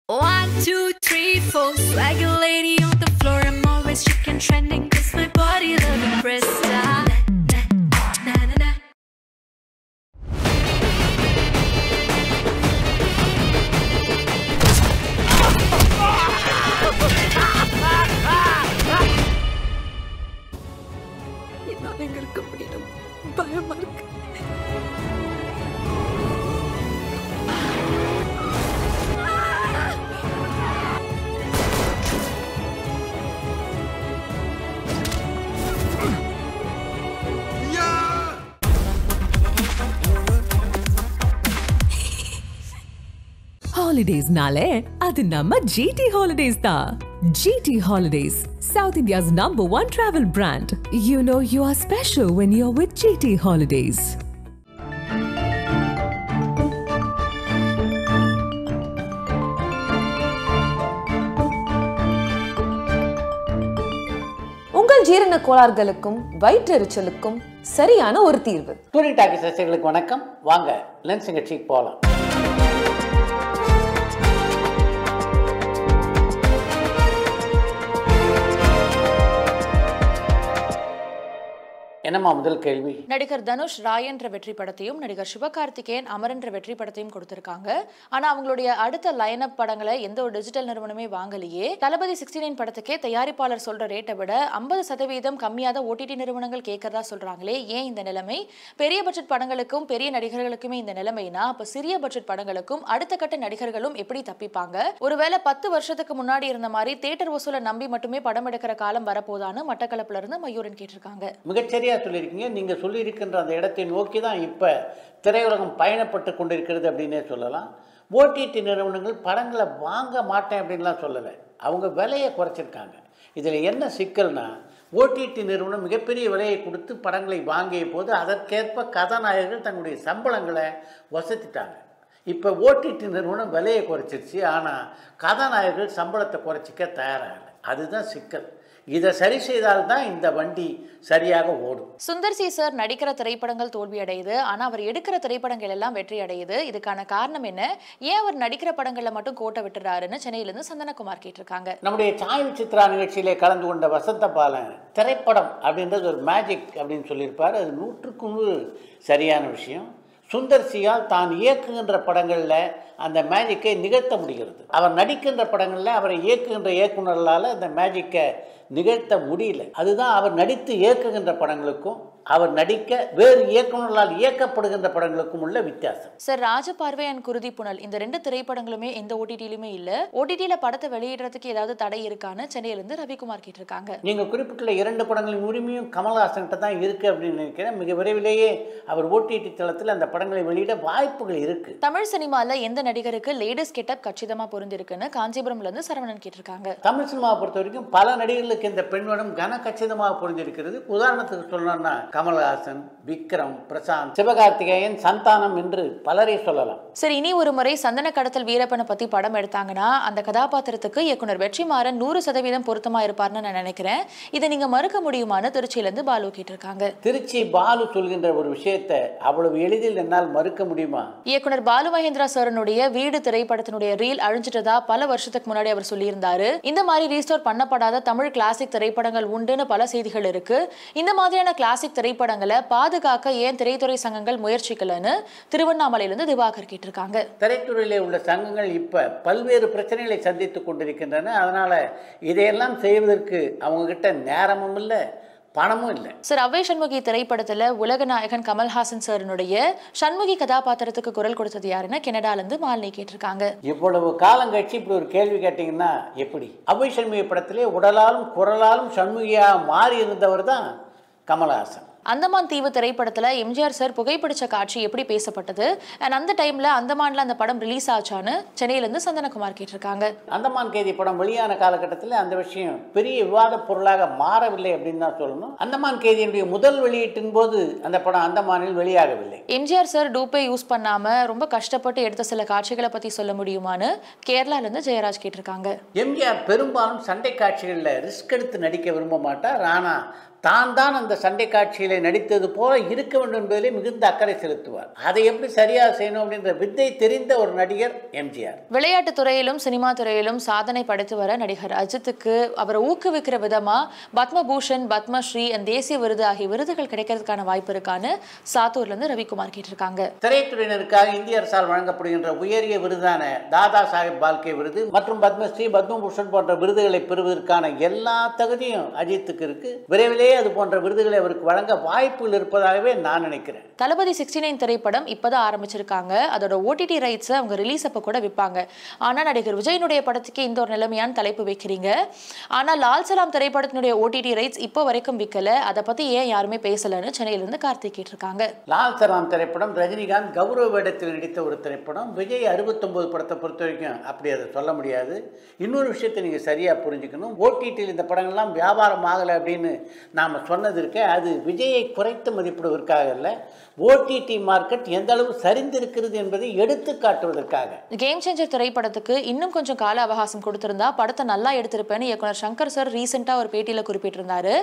One, two, three, four. Swag a lady on the floor. I'm always chicken trending. Cause my body love impressed. Na, na, na, na, na. என்னால எங்க இருக்க முடியல. பயமா இருக்கு. Holidays nale adu namma GT Holidays da. GT Holidays, South India's #1 travel brand. You know you are special when you're with GT Holidays. உங்கள் ஜீரண கோளாறுகளுக்கும் வயிற்றெரிச்சலுக்கும் சரியான ஒரு தீர்வு. டூரிங் டாக்கீஸ் ரசிகர்களுக்கு வணக்கம். வாங்க லென்ஸ் நிகழ்ச்சிக்கு போகலாம். என்னம்மா முதல் கேள்வி? நடிகர் தனுஷ் ராய் என்ற வெற்றி படத்தையும் நடிகர் சிவகார்த்திகேயன் அமர் என்ற வெற்றி படத்தையும் கொடுத்திருக்காங்க. ஆனா அவங்களுடைய அடுத்த லைன் அப் படங்களை எந்த ஒரு டிஜிட்டல் நிறுவனமே வாங்கலையே. தளபதி 69 படத்துக்கே தயாரிப்பாளர் சொல்ற ரேட்டை விட 50% கம்மியாக ஓடிடி நிறுவனங்கள் கேட்கறதா சொல்றாங்களே, ஏன் இந்த நிலைமை? பெரிய பட்ஜெட் படங்களுக்கும் பெரிய நடிகர்களுக்குமே இந்த நிலைமைனா அப்ப சிறிய பட்ஜெட் படங்களுக்கும் அடுத்த கட்ட நடிகர்களும் எப்படி தப்பிப்பாங்க? ஒருவேளை 10 வருஷத்துக்கு முன்னாடி இருந்த மாதிரி தியேட்டர் வசூலை நம்பி மட்டுமே படம் எடுக்கிற காலம் வரப்போதான்னு மட்டக்களப்புல இருந்து மயூரன் கேட்டிருக்காங்க. மிகச்சரியா சொல்லியிருக்கீங்க. நீங்கள் சொல்லியிருக்கின்ற அந்த இடத்தை நோக்கி தான் இப்போ திரையுலகம் பயணப்பட்டு கொண்டிருக்கிறது அப்படின்னே சொல்லலாம். ஓடிடி நிறுவனங்கள் படங்களை வாங்க மாட்டேன் அப்படின்லாம் சொல்லலை, அவங்க விலையை குறைச்சிருக்காங்க. இதில் என்ன சிக்கல்னா, ஓடிடி நிறுவனம் மிகப்பெரிய விலையை கொடுத்து படங்களை வாங்கிய போது அதற்கேற்ப கதாநாயகர்கள் தங்களுடைய சம்பளங்களை வசதிட்டாங்க. இப்போ ஓடிடி நிறுவனம் விலையை குறைச்சிருச்சு, ஆனால் கதாநாயகர்கள் சம்பளத்தை குறைச்சிக்க தயாராகலை. அதுதான் சிக்கல். இதை சரி செய்தால்தான் இந்த வண்டி சரியாக ஓடும். சுந்தர் சி சார் நடிக்கிற திரைப்படங்கள் தோல்வி அடையுது, ஆனா அவர் எடுக்கிற திரைப்படங்கள் எல்லாம் வெற்றி அடையுது. இதுக்கான காரணம் என்ன? ஏன் அவர் நடிக்கிற படங்கள்ல மட்டும் கோட்டை விட்டுறாருன்னு சென்னையிலிருந்து சந்தனகுமார் கேட்டிருக்காங்க. நம்முடைய சாய் சித்ரா நிகழ்ச்சியிலே கலந்து கொண்ட வசந்த பாலன் திரைப்படம் அப்படின்றது ஒரு மேஜிக் அப்படின்னு சொல்லியிருப்பார். அது 100க்கு 100 சரியான விஷயம். சுந்தர் சியால் தான் இயக்குகின்ற படங்களில் அந்த மேஜிக்கை நிகழ்த்த முடிகிறது. அவர் நடிக்கின்ற படங்களில் அவரை இயக்குகின்ற இயக்குநர்களால் அந்த மேஜிக்கை நிகழ்த்த முடியல. அதுதான் அவர் நடித்து இயக்குகின்ற படங்களுக்கும் அவர் நடிக்க வேறு இயக்குநர்களால் இயக்கப்படுகின்ற படங்களுக்கும் உள்ள வித்தியாசம். சார், ராஜபார்வை அண்ட் குருதி புனல் இந்த 2 திரைப்படங்களுமே எந்த ஓடிடியிலுமே இல்ல. ஓடிடியில படத்தை வெளியிடறதுக்கு ஏதாவது தடை இருக்கான்னு சென்னையிலிருந்து ரவிக்குமார் கேட்டிருக்காங்க. நீங்க குறிப்பிட்டுள்ள 2 படங்களின் உரிமையும் கமல்ஹாசன்கிட்ட தான் இருக்கு அப்படின்னு நினைக்கிறேன். மிக விரைவிலேயே அவர் ஓடிடி தளத்தில் அந்த படங்களை வெளியிட வாய்ப்புகள் இருக்கு. தமிழ் சினிமால எந்த நடிகருக்கு லேடிஸ் கெட்டப் கச்சிதமா பொருந்திருக்குன்னு காஞ்சிபுரம்ல இருந்து சரவணன் கேட்டிருக்காங்க. தமிழ் சினிமாவை பொறுத்த வரைக்கும் பல நடிகர்களுக்கு இந்த பெண்வனம் கன கச்சிதமாக பொருந்திருக்கிறது. உதாரணத்துக்கு சொல்லணும்னா கமல்ஹாசன், விக்ரம், பிரசாந்த், சிவகார்த்திகேயன், சந்தானம் என்று பலரை சொல்லலாம். சரி, இனி ஒரு முறை சந்தன கடத்தல் வீரப்பனை பத்தி படம் எடுத்தாங்கன்னா அந்த கதாபாத்திரத்துக்கு இயக்குனர் வெற்றிமாறன் 100% பொருத்தமா இருப்பார்னு நான் நினைக்கிறேன். இதை நீங்க மறுக்க முடியுமான்னு திருச்சியிலிருந்து பாலு கேட்டிருக்காங்க. திருச்சி பாலு சொல்கின்ற ஒரு விஷயத்தை அவ்வளவு எளிதில் என்னால் மறுக்க முடியுமா? இயக்குனர் பாலு மகேந்திரா சாரனுடைய வீடு திரைப்படத்தினுடைய ரீல் அழிஞ்சிட்டதா பல வருஷத்துக்கு முன்னாடி அவர் சொல்லியிருந்தாரு. இந்த மாதிரி ரீஸ்டோர் பண்ணப்படாத தமிழ் கிளாசிக் திரைப்படங்கள் உண்டுன்னு பல செய்திகள் இருக்கு. இந்த மாதிரியான கிளாசிக் திரைப்படங்களை பாதுகாக்க ஏன் திரைத்துறை சங்கங்கள் முயற்சிக்கலன்னு திருவண்ணாமலையிலிருந்து திவாகர் கேட்டிருக்காங்க. திரைத்துறையிலே உள்ள சங்கங்கள் இப்ப பல்வேறு பிரச்சனைகளை சந்தித்துக் கொண்டிருக்கின்றன. அதனால இதையெல்லாம் செய்வதற்கு அவங்க கிட்ட நேரமும் இல்லை, பணமும் இல்லை. சார், அவ்வை சண்முகி திரைப்படத்துல உலக நாயகன் கமல்ஹாசன் சாரனுடைய சண்முகி கதாபாத்திரத்துக்கு குரல் கொடுத்தது யாருன்னு கனடால இருந்து மாலினி கேட்டிருக்காங்க. இவ்வளவு காலம் கழிச்சு இப்படி ஒரு கேள்வி கேட்டீங்கன்னா எப்படி? அவ்வை சண்முகி படத்திலே உடலாலும் குரலாலும் சண்முகியா மாறி இருந்தவர் தான் கமல்ஹாசன். அந்தமான் தீவு திரைப்படத்துல எம்ஜிஆர் சார் புகைப்பிடிச்ச காட்சி எப்படி பேசப்பட்டது, அண்ட் அந்த டைம்ல அந்தமான்ல அந்த படம் ரிலீஸ் ஆச்சான்னு சென்னையிலிருந்து சந்தனகுமார் கேட்டிருக்காங்க. அந்தமான் கைதி படம் வெளியான காலகட்டத்தில் அந்த விஷயம் பெரிய விவாத பொருளாக மாறவில்லை அப்படின்னு தான் சொல்லணும். அந்தமான் கைதியினுடைய முதல் வெளியீட்டின் போது அந்த படம் அந்தமானில் வெளியாகவில்லை. எம்ஜிஆர் சார் டூப்பை யூஸ் பண்ணாம ரொம்ப கஷ்டப்பட்டு எடுத்த சில காட்சிகளை பத்தி சொல்ல முடியுமான்னு கேரளால இருந்து ஜெயராஜ் கேட்டிருக்காங்க. எம்ஜிஆர் பெரும்பாலும் சண்டை காட்சிகளில் ரிஸ்க் எடுத்து நடிக்க விரும்ப மாட்டார். ஆனா தான் அந்த சண்டை காட்சியிலே நடித்தது போல இருக்க வேண்டும் என்பதிலே மிகுந்த அக்கறை செலுத்துவார். அதை எப்படி சரியாக செய்யணும் அப்படின்ற வித்தை தெரிந்த ஒரு நடிகர் எம்ஜிஆர். விளையாட்டு துறையிலும் சினிமா துறையிலும் சாதனை படைத்து வர நடிகர் அஜித்துக்கு அவரை ஊக்குவிக்கிற விதமா பத்மபூஷன், பத்மஸ்ரீ, தேசிய விருது ஆகிய விருதுகள் கிடைக்கிறதுக்கான வாய்ப்பு இருக்கான்னு சாத்தூர்ல இருந்து ரவிக்குமார் கேட்டிருக்காங்க. திரைத்துறையினருக்காக இந்திய அரசால் வழங்கப்படுகின்ற உயரிய விருதான தாதா சாஹேப் பால்கே விருது மற்றும் பத்மஸ்ரீ, பத்மபூஷன் போன்ற விருதுகளை பெறுவதற்கான எல்லா தகுதியும் அஜித்துக்கு இருக்கு. விரைவிலே அது போன்ற விருதுகளை அவருக்கு வழங்க வாய்ப்புகள் இருப்பதாகவே நான் நினைக்கிறேன். தளபதி 69 திரைப்படம் இப்பதான் ஆரம்பிச்சிருக்காங்க. அதோட ஓடிடி ரைட்ஸ் அவங்க ரிலீஸ் அப்ப கூட விற்பாங்க. ஆனா நடிகர் விஜயனுடைய படத்துக்கு இந்த ஒரு நிலைமையான தலைப்பு வைக்கிறீங்க. ஆனா லால் சலாம் திரைப்படத்தினுடைய ஓடிடி ரைட்ஸ் இப்போ வரைக்கும் விற்கல. அதை பத்தி ஏன் யாருமே பேசலன்னு சென்னையிலிருந்து கார்த்திக் கேட்டிருக்காங்க. லால் சலாம் திரைப்படம் ரஜினிகாந்த் கௌரவ வேடத்தில் நடித்த ஒரு திரைப்படம். விஜய் 69 படத்தை பொறுத்த வரைக்கும் அப்படி அதை சொல்ல முடியாது. இன்னொரு விஷயத்தை நீங்க சரியா புரிஞ்சுக்கணும். ஓடிடியில் இந்த படங்கள்லாம் வியாபாரம் ஆகலை அப்படின்னு நாம சொன்னது இருக்க, அது விஜயை குறைத்து மதிப்பிடுவதற்காக அல்ல, ஓடிடி மார்க்கெட் எந்த அளவு சரிந்திருக்கிறது என்பதை எடுத்து காட்டுவதற்காக. கேம் சேஞ்சர் திரைப்படத்துக்கு இன்னும் கொஞ்சம் கால அவகாசம் கொடுத்திருந்தா படத்தை நல்லா எடுத்திருப்பேன்னு இயக்குனர் சங்கர் சார் ரீசெண்டா ஒரு பேட்டியில குறிப்பிட்டிருந்தாரு.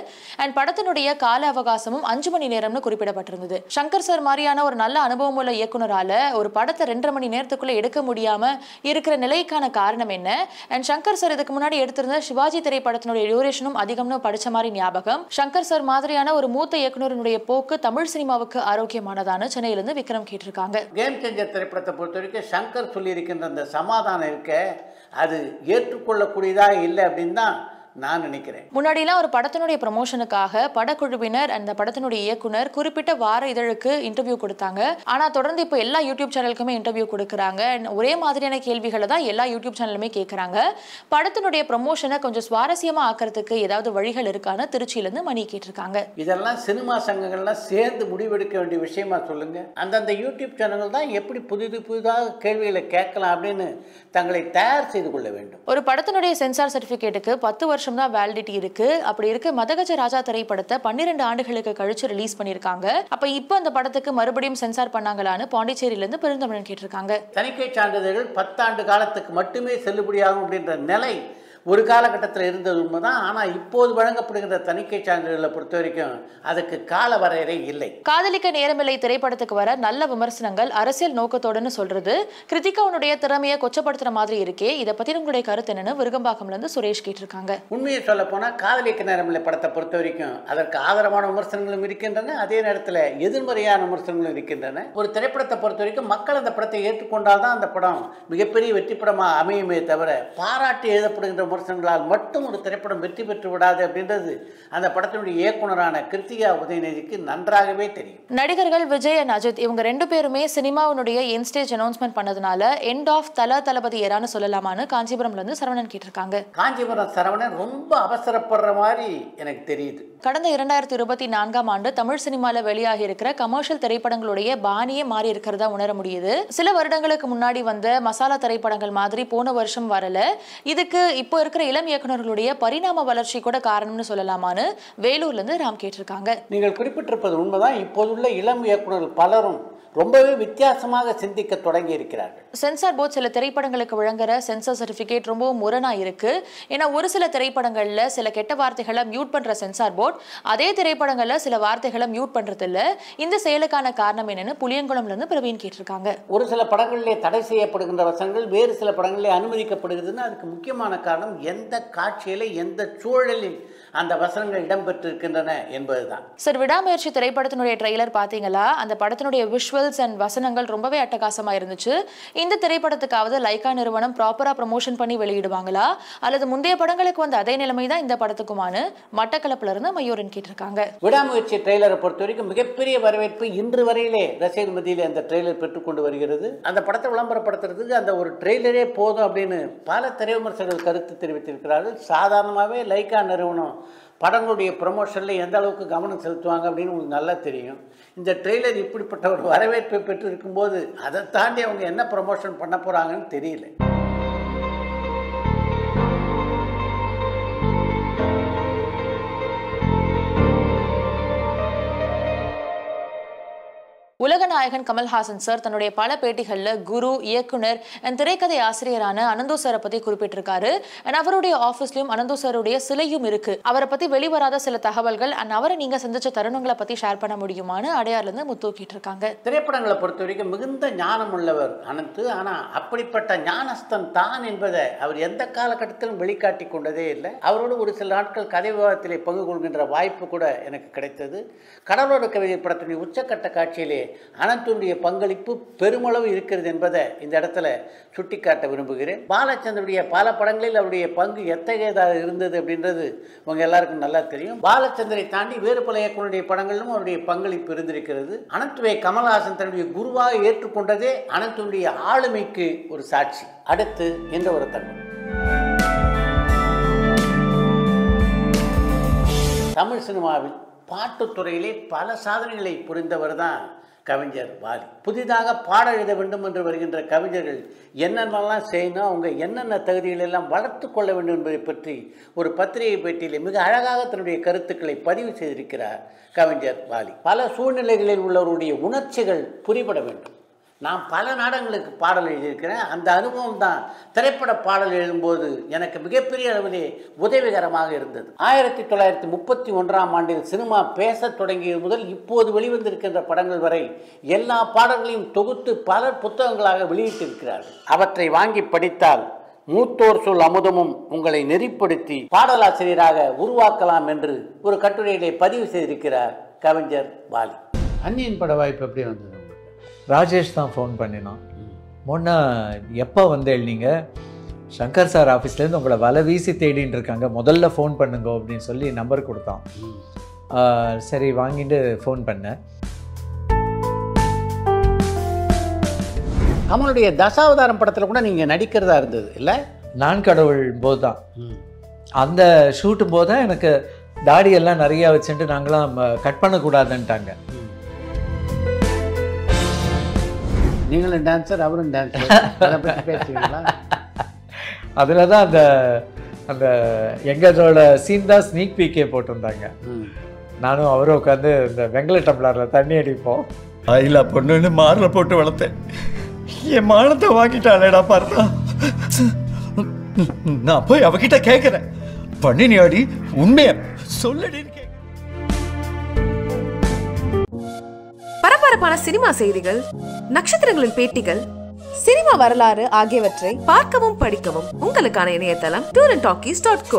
அண்ட் படத்தினுடைய கால அவகாசமும் 5 மணி நேரம்னு குறிப்பிடப்பட்டிருந்தது. சங்கர் சார் மாதிரியான ஒரு நல்ல அனுபவம் உள்ள இயக்குனரால ஒரு படத்தை 2.5 மணி நேரத்துக்குள்ள எடுக்க முடியாம இருக்கிற நிலைக்கான காரணம் என்ன? அண்ட் சங்கர் சார் இதுக்கு முன்னாடி எடுத்திருந்த சிவாஜி திரைப்படத்தினுடைய டியூரேஷனும் அதிகம்னு படிச்ச மாதிரி ஞாபகம். சங்கர் சார் மாதிரியான ஒரு மூத்த இயக்குனருடைய போக்கு தமிழ் சினிமாவுக்கு ஆரோக்கியமானதான சென்னையிலிருந்து விக்ரம் கேட்டிருக்காங்க. கேம் சேஞ்சர் திரைப்படத்தை பொறுத்த வரைக்கும் சங்கர் சொல்லி இருக்கின்ற அந்த சமாதானம் இருக்க, அது ஏற்றுக்கொள்ளக்கூடியதா இல்லை அப்படின்னு தான் நான் நினைக்கிறேன். முன்னாடிலாம் ஒரு படத்தினுடைய ப்ரமோஷனுக்காக படக்குழுவினர் அந்த படத்தினுடைய இயக்குனர் குறிப்பிட்ட வார இதழுக்கு இன்டர்வியூ கொடுத்தாங்க. ஆனா தொடர்ந்து இப்போ எல்லா யூடியூப் சேனலுக்குமே இன்டர்வியூ கொடுக்குறாங்க. ஒரே மாதிரியான கேள்விகளை தான் எல்லா யூடியூப் சேனலுமே கேட்கறாங்க. படத்தினுடைய ப்ரமோஷனை கொஞ்சம் சுவாரஸ்யமா ஆக்கிறதுக்கு ஏதாவது வழிகள் இருக்கான்னு திருச்சியிலிருந்து மணி கேட்டிருக்காங்க. இதெல்லாம் சினிமா சங்கங்கள்லாம் சேர்ந்து முடிவெடுக்க வேண்டிய விஷயமா சொல்லுங்க. அந்தந்த யூடியூப் சேனல்கள் தான் எப்படி புதிதாக கேள்விகளை கேட்கலாம் அப்படின்னு தங்களை தயார் செய்து கொள்ள வேண்டும். ஒரு படத்தினுடைய சென்சார் சர்டிபிகேட்டுக்கு 10 வருஷம் தான் வேலிடிட்டி இருக்கு. அப்படி இருக்கு மதகஜ ராஜா திரைப்படத்தை 12 ஆண்டுகளுக்கு கழிச்சு ரிலீஸ் பண்ணிருக்காங்க. அப்ப இப்போ அந்த படத்துக்கு மறுபடியும் சென்சார் பண்ணாங்களான்னு பாண்டிச்சேரியில இருந்து பெருந்தமிழன் கேட்டிருக்காங்க. தணிக்கை சான்றிதழ்கள் 10 ஆண்டு காலத்துக்கு மட்டுமே செல்லுபடியாகும் அப்படின்ற நிலை ஒரு காலகட்டத்தில் இருந்தது உண்மைதான். ஆனால் இப்போது வழங்கப்படுகின்ற தணிக்கை சான்றிதழ்களை பொறுத்த வரைக்கும் அதுக்கு கால வரையறை இல்லை. காதலிக்க நேரமில்லை திரைப்படத்துக்கு வர நல்ல விமர்சனங்கள் அரசியல் நோக்கத்தோடுன்னு சொல்றது கிருத்திகாவுடைய திறமையை கொச்சப்படுத்துற மாதிரி இருக்கே. இதை பத்தி உங்களுடைய கருத்து என்னன்னு விருகம்பாக்கம்ல இருந்து சுரேஷ் கேட்டிருக்காங்க. உண்மையை சொல்ல போனா காதலிக்க நேரமில்லை படத்தை பொறுத்த வரைக்கும் அதற்கு ஆதரவான விமர்சனங்களும் இருக்கின்றன, அதே நேரத்தில் எதிர்மறையான விமர்சனங்களும் இருக்கின்றன. ஒரு திரைப்படத்தை பொறுத்த வரைக்கும் மக்கள் அந்த படத்தை ஏற்றுக்கொண்டால் தான் அந்த படம் மிகப்பெரிய வெற்றி படமாக அமையுமே தவிர பாராட்டி எழுதப்படுகின்ற விமர்சனங்களால் மட்டும் ஒரு திரைப்படம் வெற்றி பெற்று விடாது அப்படின்றது அந்த படத்தினுடைய இயக்குனரான கிருத்திகா உதயநிதிக்கு நன்றாகவே தெரியும். நடிகர்கள் விஜய் அண்ட் அஜித் இவங்க 2 பேருமே சினிமாவுடைய என் ஸ்டேஜ் அனௌன்ஸ்மெண்ட் பண்ணதுனால எண்ட் ஆஃப் தளபதி ஏரான்னு சொல்லலாமான்னு காஞ்சிபுரம்ல இருந்து சரவணன் கேட்டிருக்காங்க. காஞ்சிபுரம் சரவணன் ரொம்ப அவசரப்படுற மாதிரி எனக்கு தெரியுது. கடந்த 2024ஆம் ஆண்டு தமிழ் சினிமால வெளியாகி இருக்கிற கமர்ஷியல் திரைப்படங்களுடைய பாணியே மாறி இருக்கிறதா உணர முடியுது. சில வருடங்களுக்கு முன்னாடி வந்த மசாலா திரைப்படங்கள் மாதிரி போன வருஷம் வரல. இதுக்கு இப்போ இருக்கிற இளம் இயக்குநர்களுடைய பரிணாம வளர்ச்சி கூட காரணம்னு சொல்லலாமான்னு வேலூர்ல இருந்து ராம் கேட்டிருக்காங்க. நீங்கள் குறிப்பிட்டிருப்பது உண்மைதான். இப்போதுள்ள இளம் இயக்குநர்கள் பலரும் ரொம்பவே வித்தியாசமாக சிந்திக்க தொடங்கி இருக்கிறார்கள். சென்சார் போர்ட் சில திரைப்படங்களுக்கு வழங்குற சென்சார் சர்டிபிகேட் ரொம்பவும் முரணா இருக்கு. ஏன்னா ஒரு சில திரைப்படங்கள்ல சில கெட்ட வார்த்தைகளை மியூட் பண்ற சென்சார் போர்ட் அதே திரைப்படங்கள்ல சில வார்த்தைகளை மியூட் பண்றது இல்ல. இந்த செயலுக்கான காரணம் என்னன்னு புளியங்குளம்ல இருந்து பிரவீன் கேட்டிருக்காங்க. ஒரு சில படங்களிலே தடை செய்யப்படுகின்ற வசனங்கள் வேறு சில படங்களிலே அனுமதிக்கப்படுகிறதுன்னு அதுக்கு முக்கியமான காரணம் எந்த காட்சியில எந்த சூழலில் அந்த வசனங்கள் இடம்பெற்றிருக்கின்றன என்பதுதான். சார், விடாமுயற்சி திரைப்படத்தினுடைய ட்ரெய்லர் பாத்தீங்களா? அந்த படத்தினுடைய விஷுவல்ஸ் அண்ட் வசனங்கள் ரொம்பவே அட்டகாசமா இருந்துச்சு. இந்த திரைப்படத்துக்காவது லைகா நிறுவனம் ப்ராப்பரா ப்ரமோஷன் பண்ணி வெளியிடுவாங்களா அல்லது முந்தைய படங்களுக்கு வந்த அதே நிலைமை தான் இந்த படத்துக்குமானு மட்டக்களப்புல இருந்து மயூரன் கேட்டிருக்காங்க. விடாமுயற்சி ட்ரெய்லரை பொறுத்த வரைக்கும் மிகப்பெரிய வரவேற்பு இன்று வரையிலே ரசிகர் மத்தியில் அந்த ட்ரெய்லர் பெற்றுக்கொண்டு வருகிறது. அந்த படத்தை விளம்பரப்படுத்துறதுக்கு அந்த ஒரு ட்ரெய்லரே போதும் அப்படின்னு பல திரைவிமர்சகர்கள் கருத்து தெரிவித்திருக்கிறார்கள். சாதாரணமாகவே லைகா நிறுவனம் படங்களுடைய ப்ரமோஷனில் எந்த அளவுக்கு கவனம் செலுத்துவாங்க அப்படின்னு உங்களுக்கு நல்லா தெரியும். இந்த ட்ரெய்லர் இப்படிப்பட்ட ஒரு வரவேற்பை பெற்று இருக்கும்போது அதை தாண்டி அவங்க என்ன ப்ரமோஷன் பண்ண போகிறாங்கன்னு தெரியல. உலகநாயகன் நாயகன் கமல்ஹாசன் சார் தன்னுடைய பல பேட்டிகள்ல குரு, இயக்குனர் அண்ட் திரைக்கதை ஆசிரியரான அனந்து சாரை பத்தி குறிப்பிட்டிருக்காரு. அண்ட் அவருடைய ஆபீஸ்லயும் அனந்து சாருடைய சிலையும் இருக்கு. அவரை பத்தி வெளிவராத சில தகவல்கள் அண்ட் அவரை நீங்க சந்திச்ச தருணங்களை பத்தி ஷேர் பண்ண முடியுமான்னு அடையார்ல இருந்து முத்தூக்கிட்டு இருக்காங்க. திரைப்படங்களை பொறுத்த வரைக்கும் மிகுந்த ஞானம் உள்ளவர் அனந்து. ஆனா அப்படிப்பட்ட ஞானஸ்தன் தான் என்பதை அவர் எந்த காலகட்டத்திலும் வெளிக்காட்டி கொண்டதே இல்லை. அவரோடு ஒரு சில நாட்கள் கதை விவாதத்திலே பங்கு கொள்கின்ற வாய்ப்பு கூட எனக்கு கிடைத்தது. கடலோர கவிதை படத்தினுடைய உச்சக்கட்ட காட்சியிலே அனந்துடைய பங்களிப்பு பெருமளவு இருக்கிறது என்பதை இந்த இடத்துல சுட்டிக்காட்ட விரும்புகிறேன். பாலச்சந்தருடைய பல படங்களில் அவருடைய பங்கு எத்தகையதாக இருந்தது அப்படின்றது உங்க எல்லாருக்கும் நல்லா தெரியும். பாலச்சந்தரை தாண்டி வேறு பல இயக்குனருடைய படங்களிலும் அவருடைய பங்களிப்பு இருந்திருக்கிறது. அனந்துவை கமல்ஹாசன் தன்னுடைய குருவாக ஏற்றுக்கொண்டதே அனந்துடைய ஆளுமைக்கு ஒரு சாட்சி. அடுத்து என்ற ஒரு தகவல், தமிழ் சினிமாவில் பாட்டுத்துறையிலே பல சாதனைகளை புரிந்தவர் தான் கவிஞர் வாலி. புதிதாக பாட எழுத வேண்டும் என்று வருகின்ற கவிஞர்கள் என்னென்னலாம் செய்யணும், அவங்க என்னென்ன தகுதிகள் எல்லாம் வளர்த்து கொள்ள வேண்டும் என்பதை பற்றி ஒரு பத்திரிகை பேட்டியிலே மிக அழகாக தன்னுடைய கருத்துக்களை பதிவு செய்திருக்கிறார் கவிஞர் வாலி. பல சூழ்நிலைகளில் உள்ளவருடைய உணர்ச்சிகள் புரிபட வேண்டும். நான் பல நாடகங்களுக்கு பாடல் எழுதியிருக்கிறேன். அந்த அனுபவம் தான் திரைப்பட பாடல் எழுதும்போது எனக்கு மிகப்பெரிய அளவிலே உதவிகரமாக இருந்தது. 1931ஆம் ஆண்டில் சினிமா பேசத் தொடங்கியது முதல் இப்போது வெளிவந்திருக்கின்ற படங்கள் வரை எல்லா பாடல்களையும் தொகுத்து பலர் புத்தகங்களாக வெளியிட்டிருக்கிறார்கள். அவற்றை வாங்கி படித்தால் மூத்தோர் சொல் அமுதமும் உங்களை நெறிப்படுத்தி பாடலாசிரியராக உருவாக்கலாம் என்று ஒரு கட்டுரையிலே பதிவு செய்திருக்கிறார் கவிஞர் வாலி. அந்நியன் பட வாய்ப்பு எப்படி வந்தது? ராஜேஷ் தான் ஃபோன் பண்ணினான். முன்ன எப்போ வந்தேள் நீங்கள், சங்கர் சார் ஆஃபீஸ்லேருந்து உங்களை வலை வீசி தேடின்னு இருக்காங்க, முதல்ல ஃபோன் பண்ணுங்க அப்படின்னு சொல்லி நம்பர் கொடுத்தான். சரி வாங்கிட்டு ஃபோன் பண்ணேன். கமலுடைய தசாவதாரம் படத்தில் கூட நீங்கள் நடிக்கிறதா இருந்தது இல்லை? நான் கடவுள் போது தான், அந்த ஷூட்டும் போது தான் எனக்கு தாடியெல்லாம் நிறையா வச்சுட்டு நாங்களாம் கட் பண்ணக்கூடாதுன்ட்டாங்க. நீங்களும் டான்ஸர், அவரும் டான்ஸர், அதை பற்றி பேசுவீங்களா? அதில் தான் அந்த அந்த எங்களோட சீன் தான் ஸ்னீக் பீக்கே போட்டிருந்தாங்க. நானும் அவரும் உட்காந்து இந்த வெங்கல டம்ளரில் தண்ணி அடிப்போம். ஆயிலா பொண்ணுன்னு மாரில் போட்டு வளர்த்தேன், என் மானத்தை வாங்கிட்டாளேடா பார்த்தா. நான் போய் அவகிட்ட கேட்குறேன், பண்ணினி அடி உண்மையை சொல்லடின்னு. பரபரப்பான சினிமா செய்திகள், நட்சத்திரங்களின் பேட்டிகள், சினிமா வரலாறு ஆகியவற்றை பார்க்கவும் படிக்கவும் உங்களுக்கான இணையதளம் tourantalkies.co.